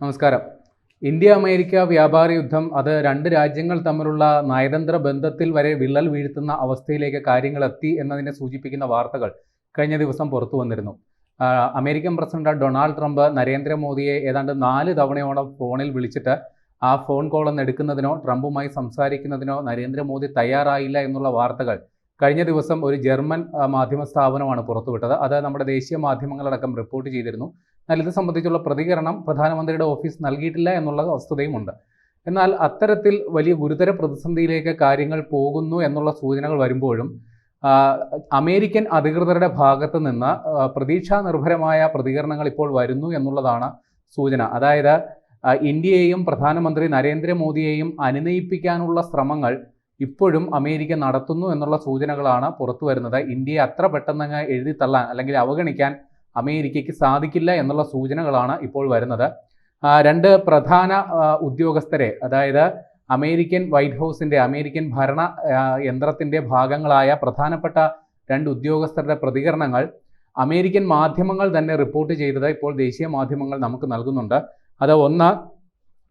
നമസ്കാരം. India America വ്യാപാര യുദ്ധം അത് രണ്ട് രാജ്യങ്ങൾ തമ്മിലുള്ള നയതന്ത്ര ബന്ധത്തിൽ വരെ വിള്ളൽ വീഴ്ത്തുന്ന അവസ്ഥയിലേക്ക് കാര്യങ്ങൾ എത്തി എന്നതിനെ സൂചിപ്പിക്കുന്ന വാർത്തകൾ കഴിഞ്ഞ ദിവസം പുറത്തു വന്നിരുന്നു. അമേരിക്കൻ പ്രസിഡന്റ് ഡൊണാൾഡ് ട്രംപ് നരേന്ദ്രമോദിയെ ഏതാണ്ട് 4 തവണയോളം ഫോണിൽ വിളിച്ചിട്ട് ആ ഫോൺ കോളൊന്ന് എടുക്കുന്നതിനോ ട്രംപുമായി സംസാരിക്കുന്നതിനോ നരേന്ദ്രമോദി തയ്യാറായില്ല എന്നുള്ള വാർത്തകൾ കഴിഞ്ഞ ദിവസം ഒരു ജർമ്മൻ മാധ്യമ സ്ഥാപനമാണ് പുറത്തുവിട്ടത്. അത് നമ്മുടെ ദേശീയ മാധ്യമങ്ങളടക്കം റിപ്പോർട്ട് ചെയ്തിരുന്നു. എന്നാൽ ഇത് സംബന്ധിച്ചുള്ള പ്രതികരണം പ്രധാനമന്ത്രിയുടെ ഓഫീസ് നൽകിയിട്ടില്ല എന്നുള്ള വസ്തുതയുമുണ്ട്. എന്നാൽ അത്തരത്തിൽ വലിയ ഗുരുതര പ്രതിസന്ധിയിലേക്ക് കാര്യങ്ങൾ പോകുന്നു എന്നുള്ള സൂചനകൾ വരുമ്പോഴും അമേരിക്കൻ അധികൃതരുടെ ഭാഗത്ത് നിന്ന് പ്രതീക്ഷാ നിർഭരമായ പ്രതികരണങ്ങൾ ഇപ്പോൾ വരുന്നു എന്നുള്ളതാണ് സൂചന. അതായത് ഇന്ത്യയെയും പ്രധാനമന്ത്രി നരേന്ദ്രമോദിയെയും അനുനയിപ്പിക്കാനുള്ള ശ്രമങ്ങൾ ഇപ്പോഴും അമേരിക്ക നടത്തുന്നു എന്നുള്ള സൂചനകളാണ് പുറത്തു വരുന്നത്. ഇന്ത്യയെ അത്ര പെട്ടെന്ന് എഴുതി തള്ളാൻ അല്ലെങ്കിൽ അവഗണിക്കാൻ അമേരിക്കയ്ക്ക് സാധിക്കില്ല എന്നുള്ള സൂചനകളാണ് ഇപ്പോൾ വരുന്നത്. 2 പ്രധാന ഉദ്യോഗസ്ഥരെ, അതായത് അമേരിക്കൻ വൈറ്റ് ഹൗസിൻ്റെ അമേരിക്കൻ ഭരണ യന്ത്രത്തിൻ്റെ ഭാഗങ്ങളായ പ്രധാനപ്പെട്ട 2 ഉദ്യോഗസ്ഥരുടെ പ്രതികരണങ്ങൾ അമേരിക്കൻ മാധ്യമങ്ങൾ തന്നെ റിപ്പോർട്ട് ചെയ്തത് ഇപ്പോൾ ദേശീയ മാധ്യമങ്ങൾ നമുക്ക് നൽകുന്നുണ്ട്. അത് ഒന്ന്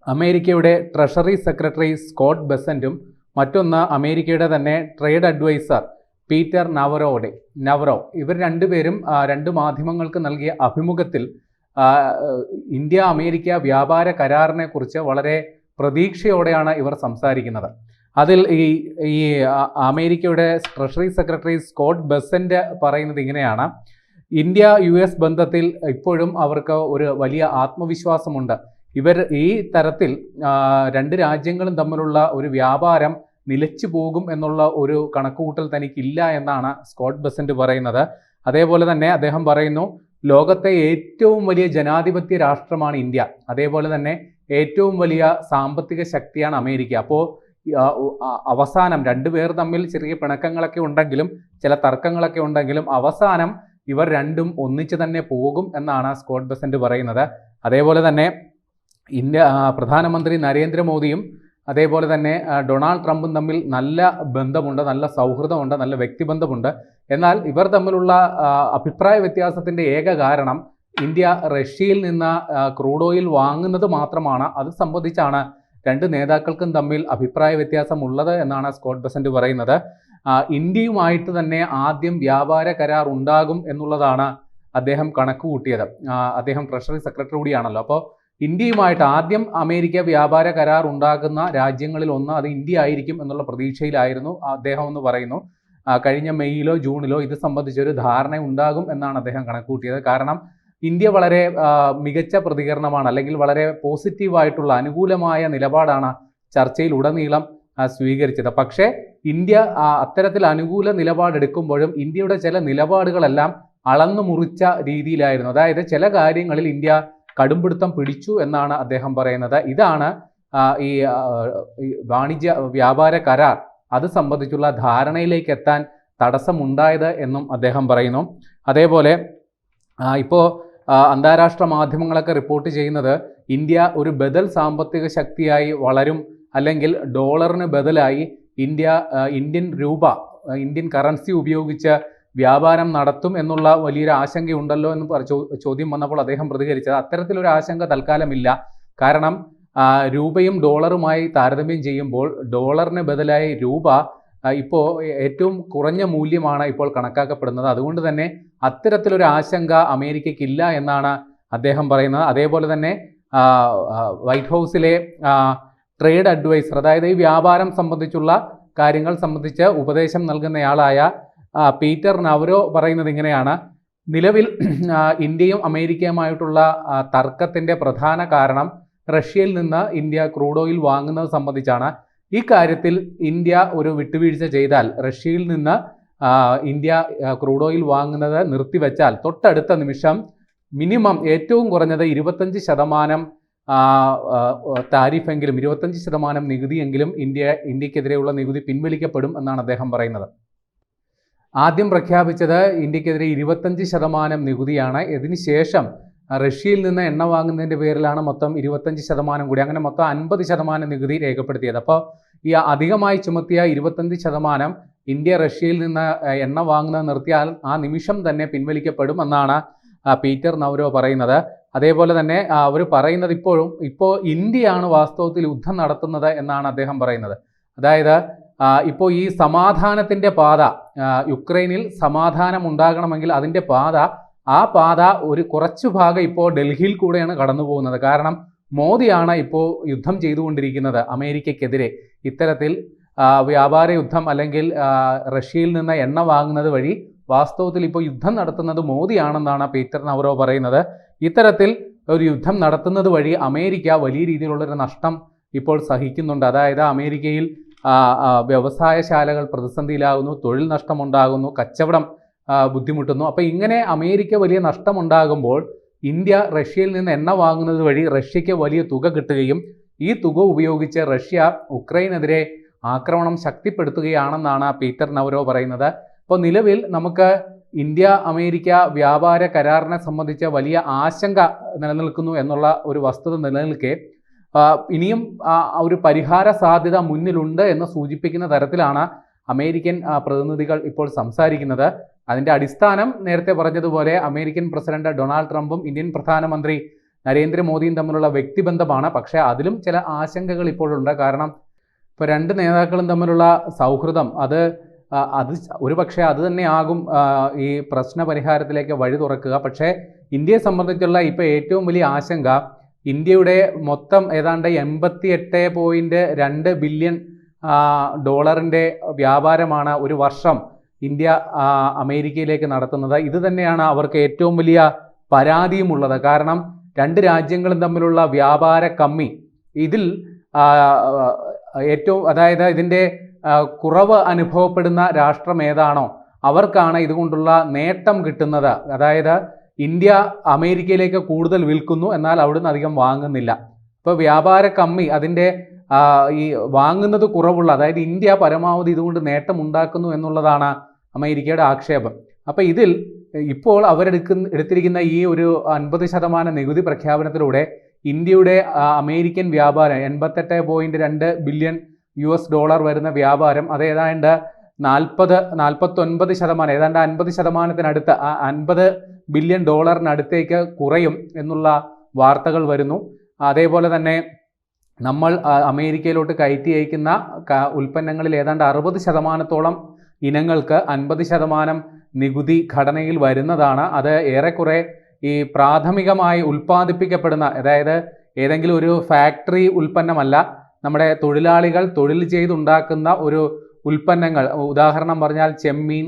അമേരിക്കയുടെ ട്രഷറി സെക്രട്ടറി സ്കോട്ട് ബെസന്റും മറ്റൊന്ന് അമേരിക്കയുടെ തന്നെ ട്രേഡ് അഡ്വൈസർ പീറ്റർ നവറോ ഇവർ രണ്ടുപേരും 2 മാധ്യമങ്ങൾക്ക് നൽകിയ അഭിമുഖത്തിൽ ഇന്ത്യ അമേരിക്ക വ്യാപാര കരാറിനെ കുറിച്ച് വളരെ പ്രതീക്ഷയോടെയാണ് ഇവർ സംസാരിക്കുന്നത്. അതിൽ ഈ അമേരിക്കയുടെ ട്രഷറി സെക്രട്ടറി സ്കോട്ട് ബെസന്റ് പറയുന്നത് ഇങ്ങനെയാണ്: ഇന്ത്യ US ബന്ധത്തിൽ ഇപ്പോഴും അവർക്ക് ഒരു വലിയ ആത്മവിശ്വാസമുണ്ട്. ഇവർ ഈ തരത്തിൽ 2 രാജ്യങ്ങളും തമ്മിലുള്ള ഒരു വ്യാപാരം നിലച്ചു പോകും എന്നുള്ള ഒരു കണക്കുകൂട്ടൽ തനിക്കില്ല എന്നാണ് സ്കോട്ട് ബെസന്റ് പറയുന്നത്. അതേപോലെ തന്നെ അദ്ദേഹം പറയുന്നു, ലോകത്തെ ഏറ്റവും വലിയ ജനാധിപത്യ രാഷ്ട്രമാണ് ഇന്ത്യ, അതേപോലെ തന്നെ ഏറ്റവും വലിയ സാമ്പത്തിക ശക്തിയാണ് അമേരിക്ക. അപ്പോൾ അവസാനം 2 പേർ തമ്മിൽ ചെറിയ പിണക്കങ്ങളൊക്കെ ഉണ്ടെങ്കിലും ചില തർക്കങ്ങളൊക്കെ ഉണ്ടെങ്കിലും അവസാനം ഇവർ രണ്ടും ഒന്നിച്ച് തന്നെ പോകും എന്നാണ് സ്കോട്ട് ബെസന്റ് പറയുന്നത്. അതേപോലെ തന്നെ പ്രധാനമന്ത്രി നരേന്ദ്രമോദിയും അതേപോലെ തന്നെ ഡൊണാൾഡ് ട്രംപും തമ്മിൽ നല്ല ബന്ധമുണ്ട്, നല്ല സൗഹൃദമുണ്ട്, നല്ല വ്യക്തിബന്ധമുണ്ട്. എന്നാൽ ഇവർ തമ്മിലുള്ള അഭിപ്രായ വ്യത്യാസത്തിൻ്റെ ഏക കാരണം ഇന്ത്യ റഷ്യയിൽ നിന്ന് ക്രൂഡ് ഓയിൽ വാങ്ങുന്നത് മാത്രമാണ്. അത് സംബന്ധിച്ചാണ് 2 നേതാക്കൾക്കും തമ്മിൽ അഭിപ്രായ വ്യത്യാസമുള്ളത് എന്നാണ് സ്കോട്ട് ബെസന്റ് പറയുന്നത്. ഇന്ത്യയുമായിട്ട് തന്നെ ആദ്യം വ്യാപാര കരാർ ഉണ്ടാകും എന്നുള്ളതാണ് അദ്ദേഹം കണക്ക് കൂട്ടിയത്. അദ്ദേഹം ട്രഷറി സെക്രട്ടറി കൂടിയാണല്ലോ. അപ്പോൾ ഇന്ത്യയുമായിട്ട് ആദ്യം അമേരിക്ക വ്യാപാര കരാർ ഉണ്ടാക്കുന്ന രാജ്യങ്ങളിൽ ഒന്ന് അത് ഇന്ത്യ ആയിരിക്കും എന്നുള്ള പ്രതീക്ഷയിലായിരുന്നു അദ്ദേഹം എന്ന് പറയുന്നു. കഴിഞ്ഞ മെയ്യിലോ ജൂണിലോ ഇത് സംബന്ധിച്ചൊരു ധാരണ ഉണ്ടാകും എന്നാണ് അദ്ദേഹം കണക്ക് കൂട്ടിയത്. കാരണം ഇന്ത്യ വളരെ മികച്ച പ്രതികരണമാണ്, അല്ലെങ്കിൽ വളരെ പോസിറ്റീവായിട്ടുള്ള അനുകൂലമായ നിലപാടാണ് ചർച്ചയിൽ ഉടനീളം സ്വീകരിച്ചത്. പക്ഷേ ഇന്ത്യ അത്തരത്തിൽ അനുകൂല നിലപാടെടുക്കുമ്പോഴും ഇന്ത്യയുടെ ചില നിലപാടുകളെല്ലാം അളന്നു മുറിച്ച രീതിയിലായിരുന്നു. അതായത് ചില കാര്യങ്ങളിൽ ഇന്ത്യ കടുംപിടുത്തം പിടിച്ചു എന്നാണ് അദ്ദേഹം പറയുന്നത്. ഇതാണ് ഈ വാണിജ്യ വ്യാപാര കരാർ അത് സംബന്ധിച്ചുള്ള ധാരണയിലേക്ക് എത്താൻ തടസ്സമുണ്ടായത് എന്നും അദ്ദേഹം പറയുന്നു. അതേപോലെ ഇപ്പോൾ അന്താരാഷ്ട്ര മാധ്യമങ്ങളൊക്കെ റിപ്പോർട്ട് ചെയ്യുന്നത് ഇന്ത്യ ഒരു ബദൽ സാമ്പത്തിക ശക്തിയായി വളരും, അല്ലെങ്കിൽ ഡോളറിന് ബദലായി ഇന്ത്യൻ രൂപ, ഇന്ത്യൻ കറൻസി ഉപയോഗിച്ച് വ്യാപാരം നടത്തും എന്നുള്ള വലിയൊരു ആശങ്കയുണ്ടല്ലോ എന്ന് ചോദ്യം വന്നപ്പോൾ അദ്ദേഹം പ്രതികരിച്ചത് അത്തരത്തിലൊരു ആശങ്ക തൽക്കാലമില്ല. കാരണം രൂപയും ഡോളറുമായി താരതമ്യം ചെയ്യുമ്പോൾ ഡോളറിന് ബദലായി രൂപ ഇപ്പോൾ ഏറ്റവും കുറഞ്ഞ മൂല്യമാണ് ഇപ്പോൾ കണക്കാക്കപ്പെടുന്നത്. അതുകൊണ്ട് തന്നെ അത്തരത്തിലൊരു ആശങ്ക അമേരിക്കയ്ക്കില്ല എന്നാണ് അദ്ദേഹം പറയുന്നത്. അതേപോലെ തന്നെ വൈറ്റ് ഹൗസിലെ ട്രേഡ് അഡ്വൈസർ, അതായത് ഈ വ്യാപാരം സംബന്ധിച്ചുള്ള കാര്യങ്ങൾ സംബന്ധിച്ച് ഉപദേശം നൽകുന്നയാളായ പീറ്റർ നവറോ പറയുന്നത് ഇങ്ങനെയാണ്: നിലവിൽ ഇന്ത്യയും അമേരിക്കയുമായിട്ടുള്ള തർക്കത്തിൻ്റെ പ്രധാന കാരണം റഷ്യയിൽ നിന്ന് ഇന്ത്യ ക്രൂഡ് ഓയിൽ വാങ്ങുന്നത് സംബന്ധിച്ചാണ്. ഈ കാര്യത്തിൽ ഇന്ത്യ ഒരു വിട്ടുവീഴ്ച ചെയ്താൽ, റഷ്യയിൽ നിന്ന് ഇന്ത്യ ക്രൂഡ് ഓയിൽ വാങ്ങുന്നത് നിർത്തിവെച്ചാൽ തൊട്ടടുത്ത നിമിഷം മിനിമം ഏറ്റവും കുറഞ്ഞത് 25% താരിഫെങ്കിലും 25% നികുതിയെങ്കിലും ഇന്ത്യക്കെതിരെയുള്ള നികുതി പിൻവലിക്കപ്പെടും എന്നാണ് അദ്ദേഹം പറയുന്നത്. ആദ്യം പ്രഖ്യാപിച്ചത് ഇന്ത്യക്കെതിരെ 25% നികുതിയാണ്. ഇതിനുശേഷം റഷ്യയിൽ നിന്ന് എണ്ണ വാങ്ങുന്നതിൻ്റെ പേരിലാണ് മൊത്തം 25% കൂടി, അങ്ങനെ മൊത്തം 50% നികുതി രേഖപ്പെടുത്തിയത്. അപ്പോൾ ഈ അധികമായി ചുമത്തിയ 25% ഇന്ത്യ റഷ്യയിൽ നിന്ന് എണ്ണ വാങ്ങുന്നത് നിർത്തിയാൽ ആ നിമിഷം തന്നെ പിൻവലിക്കപ്പെടും എന്നാണ് പീറ്റർ നവറോ പറയുന്നത്. അതേപോലെ തന്നെ അവർ പറയുന്നത് ഇപ്പോൾ ഇന്ത്യയാണ് വാസ്തവത്തിൽ യുദ്ധം നടത്തുന്നത് എന്നാണ് അദ്ദേഹം പറയുന്നത്. അതായത് ഇപ്പോൾ ഈ സമാധാനത്തിൻ്റെ പാത, യുക്രൈനിൽ സമാധാനം ഉണ്ടാകണമെങ്കിൽ അതിൻ്റെ പാത, ആ പാത ഒരു കുറച്ചു ഭാഗം ഇപ്പോൾ ഡൽഹിയിൽ കൂടെയാണ് കടന്നു പോകുന്നത്. കാരണം മോദിയാണ് ഇപ്പോൾ യുദ്ധം ചെയ്തുകൊണ്ടിരിക്കുന്നത് അമേരിക്കയ്ക്കെതിരെ. ഇത്തരത്തിൽ വ്യാപാര യുദ്ധം അല്ലെങ്കിൽ റഷ്യയിൽ നിന്ന് എണ്ണ വാങ്ങുന്നത് വഴി വാസ്തവത്തിൽ ഇപ്പോൾ യുദ്ധം നടത്തുന്നത് മോദിയാണെന്നാണ് പീറ്റർ നവറോ പറയുന്നത്. ഇത്തരത്തിൽ ഒരു യുദ്ധം നടത്തുന്നത് വഴി അമേരിക്ക വലിയ രീതിയിലുള്ളൊരു നഷ്ടം ഇപ്പോൾ സഹിക്കുന്നുണ്ട്. അതായത് അമേരിക്കയിൽ വ്യവസായശാലകൾ പ്രതിസന്ധിയിലാകുന്നു, തൊഴിൽ നഷ്ടമുണ്ടാകുന്നു, കച്ചവടം ബുദ്ധിമുട്ടുന്നു. അപ്പോൾ ഇങ്ങനെ അമേരിക്ക വലിയ നഷ്ടമുണ്ടാകുമ്പോൾ ഇന്ത്യ റഷ്യയിൽ നിന്ന് എണ്ണ വാങ്ങുന്നത് വഴി റഷ്യയ്ക്ക് വലിയ തുക കിട്ടുകയും ഈ തുക ഉപയോഗിച്ച് റഷ്യ ഉക്രൈനെതിരെ ആക്രമണം ശക്തിപ്പെടുത്തുകയാണെന്നാണ് പീറ്റർ നവറോ പറയുന്നത്. അപ്പോൾ നിലവിൽ നമുക്ക് ഇന്ത്യ അമേരിക്ക വ്യാപാര കരാറിനെ സംബന്ധിച്ച വലിയ ആശങ്ക നിലനിൽക്കുന്നു എന്നുള്ള ഒരു വസ്തുത നിലനിൽക്കെ ഇനിയും ഒരു പരിഹാര സാധ്യത മുന്നിലുണ്ട് എന്ന് സൂചിപ്പിക്കുന്ന തരത്തിലാണ് അമേരിക്കൻ പ്രതിനിധികൾ ഇപ്പോൾ സംസാരിക്കുന്നത്. അതിൻ്റെ അടിസ്ഥാനം നേരത്തെ പറഞ്ഞതുപോലെ അമേരിക്കൻ പ്രസിഡന്റ് ഡൊണാൾഡ് ട്രംപും ഇന്ത്യൻ പ്രധാനമന്ത്രി നരേന്ദ്രമോദിയും തമ്മിലുള്ള വ്യക്തിബന്ധമാണ്. പക്ഷേ അതിലും ചില ആശങ്കകൾ ഇപ്പോഴുണ്ട്. കാരണം ഇപ്പോൾ രണ്ട് നേതാക്കളും തമ്മിലുള്ള സൗഹൃദം അത് ഒരു പക്ഷേ അത് തന്നെയാകും ഈ പ്രശ്ന പരിഹാരത്തിലേക്ക് വഴി തുറക്കുക. പക്ഷേ ഇന്ത്യയെ സംബന്ധിച്ചുള്ള ഇപ്പോൾ ഏറ്റവും വലിയ ആശങ്ക ഇന്ത്യയുടെ മൊത്തം ഏതാണ്ട് 88.2 ബില്യൺ ഡോളറിൻ്റെ വ്യാപാരമാണ് ഒരു വർഷം ഇന്ത്യ അമേരിക്കയിലേക്ക് നടത്തുന്നത്. ഇത് തന്നെയാണ് അവർക്ക് ഏറ്റവും വലിയ പരാതിയുമുള്ളത്. കാരണം രണ്ട് രാജ്യങ്ങളും തമ്മിലുള്ള വ്യാപാര കമ്മി, ഇതിൽ ഏറ്റവും അതായത് ഇതിൻ്റെ കുറവ് അനുഭവപ്പെടുന്ന രാഷ്ട്രം ഏതാണോ അവർക്കാണ് ഇതുകൊണ്ടുള്ള നേട്ടം കിട്ടുന്നത്. അതായത് ഇന്ത്യ അമേരിക്കയിലേക്ക് കൂടുതൽ വിൽക്കുന്നു, എന്നാൽ അവിടുന്ന് അധികം വാങ്ങുന്നില്ല. ഇപ്പോൾ വ്യാപാര കമ്മി, അതിൻ്റെ ഈ വാങ്ങുന്നത് കുറവുള്ള, അതായത് ഇന്ത്യ പരമാവധി ഇതുകൊണ്ട് നേട്ടം ഉണ്ടാക്കുന്നു എന്നുള്ളതാണ് അമേരിക്കയുടെ ആക്ഷേപം. അപ്പോൾ ഇതിൽ ഇപ്പോൾ എടുത്തിരിക്കുന്ന ഈ ഒരു 50% നികുതി പ്രഖ്യാപനത്തിലൂടെ ഇന്ത്യയുടെ അമേരിക്കൻ വ്യാപാരം 88.2 ബില്യൺ US$ വരുന്ന വ്യാപാരം അത് ഏതാണ്ട് 49%, ഏതാണ്ട് 50%, 50 ബില്യൺ ഡോളറിനടുത്തേക്ക് കുറയും എന്നുള്ള വാർത്തകൾ വരുന്നു. അതേപോലെ തന്നെ നമ്മൾ അമേരിക്കയിലോട്ട് കയറ്റി അയക്കുന്ന ഉൽപ്പന്നങ്ങളിൽ ഏതാണ്ട് 60% ഇനങ്ങൾക്ക് 50% നികുതി ഘടനയിൽ വരുന്നതാണ്. അത് ഏറെക്കുറെ ഈ പ്രാഥമികമായി ഉൽപ്പാദിപ്പിക്കപ്പെടുന്ന, അതായത് ഏതെങ്കിലും ഒരു ഫാക്ടറി ഉൽപ്പന്നമല്ല, നമ്മുടെ തൊഴിലാളികൾ തൊഴിൽ ചെയ്തുണ്ടാക്കുന്ന ഒരു ഉൽപ്പന്നങ്ങൾ, ഉദാഹരണം പറഞ്ഞാൽ ചെമ്മീൻ,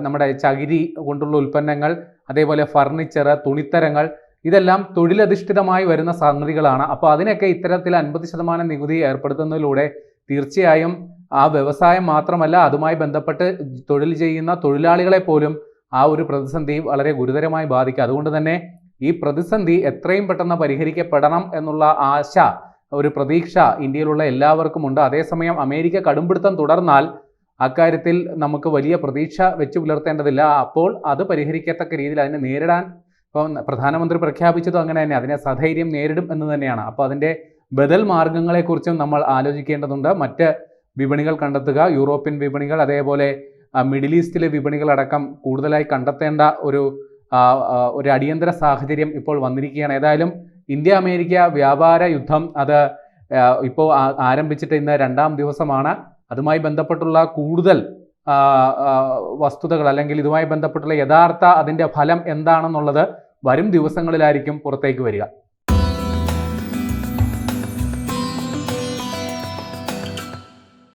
നമ്മുടെ ചകിരി കൊണ്ടുള്ള ഉൽപ്പന്നങ്ങൾ, അതേപോലെ ഫർണിച്ചർ, തുണിത്തരങ്ങൾ, ഇതെല്ലാം തൊഴിലധിഷ്ഠിതമായി വരുന്ന സംഗതികളാണ്. അപ്പോൾ അതിനൊക്കെ ഇത്തരത്തിൽ 50% നികുതി ഏർപ്പെടുത്തുന്നതിലൂടെ തീർച്ചയായും ആ വ്യവസായം മാത്രമല്ല, അതുമായി ബന്ധപ്പെട്ട് തൊഴിൽ ചെയ്യുന്ന തൊഴിലാളികളെ പോലും ആ ഒരു പ്രതിസന്ധി വളരെ ഗുരുതരമായി ബാധിക്കും. അതുകൊണ്ട് തന്നെ ഈ പ്രതിസന്ധി എത്രയും പെട്ടെന്ന് പരിഹരിക്കപ്പെടണം എന്നുള്ള ആശ, ഒരു പ്രതീക്ഷ ഇന്ത്യയിലുള്ള എല്ലാവർക്കും ഉണ്ട്. അതേസമയം അമേരിക്ക കടുംപിടുത്തം തുടർന്നാൽ അക്കാര്യത്തിൽ നമുക്ക് വലിയ പ്രതീക്ഷ വെച്ച് പുലർത്തേണ്ടതില്ല. അപ്പോൾ അത് പരിഹരിക്കത്തക്ക രീതിയിൽ അതിനെ നേരിടാൻ ഇപ്പം പ്രധാനമന്ത്രി പ്രഖ്യാപിച്ചതും അങ്ങനെ തന്നെ, അതിനെ സധൈര്യം നേരിടും എന്ന് തന്നെയാണ്. അപ്പോൾ അതിൻ്റെ ബദൽ മാർഗങ്ങളെക്കുറിച്ചും നമ്മൾ ആലോചിക്കേണ്ടതുണ്ട്. മറ്റ് വിപണികൾ കണ്ടെത്തുക, യൂറോപ്യൻ വിപണികൾ, അതേപോലെ മിഡിൽ ഈസ്റ്റിലെ വിപണികളടക്കം കൂടുതലായി കണ്ടെത്തേണ്ട ഒരു അടിയന്തര സാഹചര്യം ഇപ്പോൾ വന്നിരിക്കുകയാണ്. ഏതായാലും ഇന്ത്യ അമേരിക്ക വ്യാപാര യുദ്ധം അത് ഇപ്പോൾ ആരംഭിച്ചിട്ട് ഇന്ന് 2ാം ദിവസമാണ്. അതുമായി ബന്ധപ്പെട്ടുള്ള കൂടുതൽ വസ്തുതകൾ അല്ലെങ്കിൽ ഇതുമായി ബന്ധപ്പെട്ടുള്ള യഥാർത്ഥ അതിൻ്റെ ഫലം എന്താണെന്നുള്ളത് വരും ദിവസങ്ങളിലായിരിക്കും പുറത്തേക്ക് വരിക.